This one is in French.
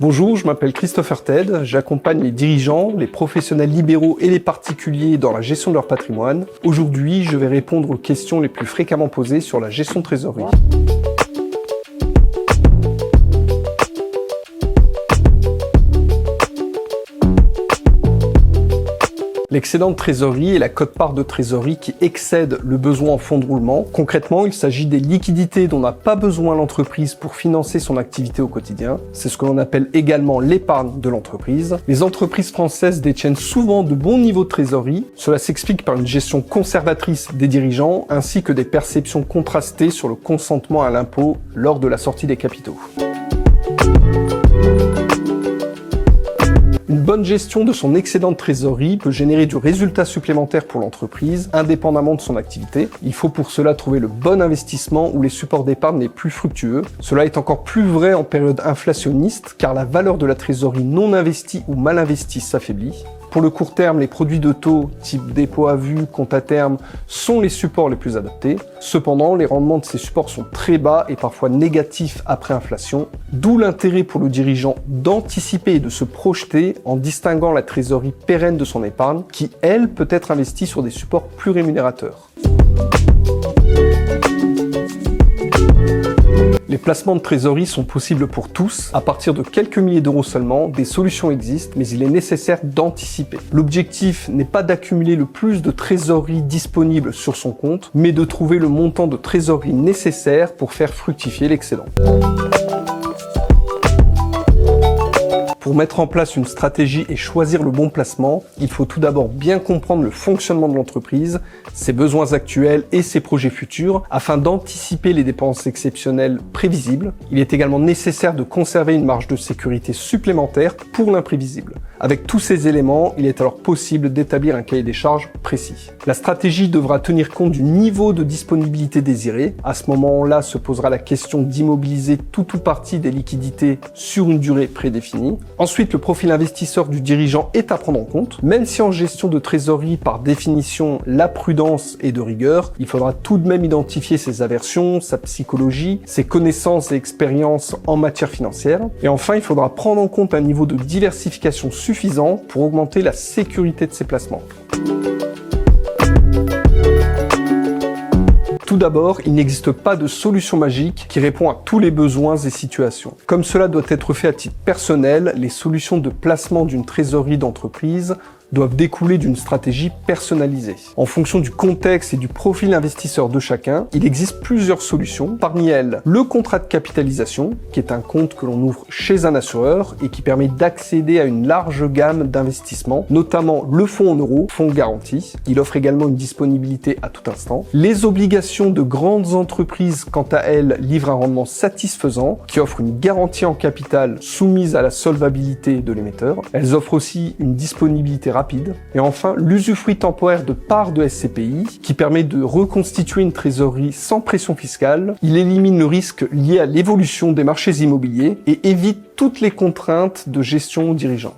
Bonjour, je m'appelle Christopher Ted, j'accompagne les dirigeants, les professionnels libéraux et les particuliers dans la gestion de leur patrimoine. Aujourd'hui, je vais répondre aux questions les plus fréquemment posées sur la gestion de trésorerie. L'excédent de trésorerie est la quote-part de trésorerie qui excède le besoin en fonds de roulement. Concrètement, il s'agit des liquidités dont n'a pas besoin l'entreprise pour financer son activité au quotidien. C'est ce que l'on appelle également l'épargne de l'entreprise. Les entreprises françaises détiennent souvent de bons niveaux de trésorerie. Cela s'explique par une gestion conservatrice des dirigeants ainsi que des perceptions contrastées sur le consentement à l'impôt lors de la sortie des capitaux. Une bonne gestion de son excédent de trésorerie peut générer du résultat supplémentaire pour l'entreprise, indépendamment de son activité. Il faut pour cela trouver le bon investissement ou les supports d'épargne les plus fructueux. Cela est encore plus vrai en période inflationniste, car la valeur de la trésorerie non investie ou mal investie s'affaiblit. Pour le court terme, les produits de taux, type dépôt à vue, compte à terme, sont les supports les plus adaptés. Cependant, les rendements de ces supports sont très bas et parfois négatifs après inflation, d'où l'intérêt pour le dirigeant d'anticiper et de se projeter en distinguant la trésorerie pérenne de son épargne, qui, elle, peut être investie sur des supports plus rémunérateurs. Les placements de trésorerie sont possibles pour tous. À partir de quelques milliers d'euros seulement, des solutions existent, mais il est nécessaire d'anticiper. L'objectif n'est pas d'accumuler le plus de trésorerie disponible sur son compte, mais de trouver le montant de trésorerie nécessaire pour faire fructifier l'excédent. Pour mettre en place une stratégie et choisir le bon placement, il faut tout d'abord bien comprendre le fonctionnement de l'entreprise, ses besoins actuels et ses projets futurs, afin d'anticiper les dépenses exceptionnelles prévisibles. Il est également nécessaire de conserver une marge de sécurité supplémentaire pour l'imprévisible. Avec tous ces éléments, il est alors possible d'établir un cahier des charges précis. La stratégie devra tenir compte du niveau de disponibilité désiré. À ce moment-là se posera la question d'immobiliser tout ou partie des liquidités sur une durée prédéfinie. Ensuite, le profil investisseur du dirigeant est à prendre en compte. Même si en gestion de trésorerie, par définition, la prudence est de rigueur, il faudra tout de même identifier ses aversions, sa psychologie, ses connaissances et expériences en matière financière. Et enfin, il faudra prendre en compte un niveau de diversification suffisant pour augmenter la sécurité de ses placements. Tout d'abord, il n'existe pas de solution magique qui répond à tous les besoins et situations. Comme cela doit être fait à titre personnel, les solutions de placement d'une trésorerie d'entreprise doivent découler d'une stratégie personnalisée. En fonction du contexte et du profil investisseur de chacun, il existe plusieurs solutions. Parmi elles, le contrat de capitalisation, qui est un compte que l'on ouvre chez un assureur et qui permet d'accéder à une large gamme d'investissements, notamment le fonds en euros, fonds garanti. Il offre également une disponibilité à tout instant. Les obligations de grandes entreprises, quant à elles, livrent un rendement satisfaisant, qui offre une garantie en capital soumise à la solvabilité de l'émetteur. Elles offrent aussi une disponibilité rapide. Et enfin, l'usufruit temporaire de parts de SCPI, qui permet de reconstituer une trésorerie sans pression fiscale. Il élimine le risque lié à l'évolution des marchés immobiliers et évite toutes les contraintes de gestion dirigeants.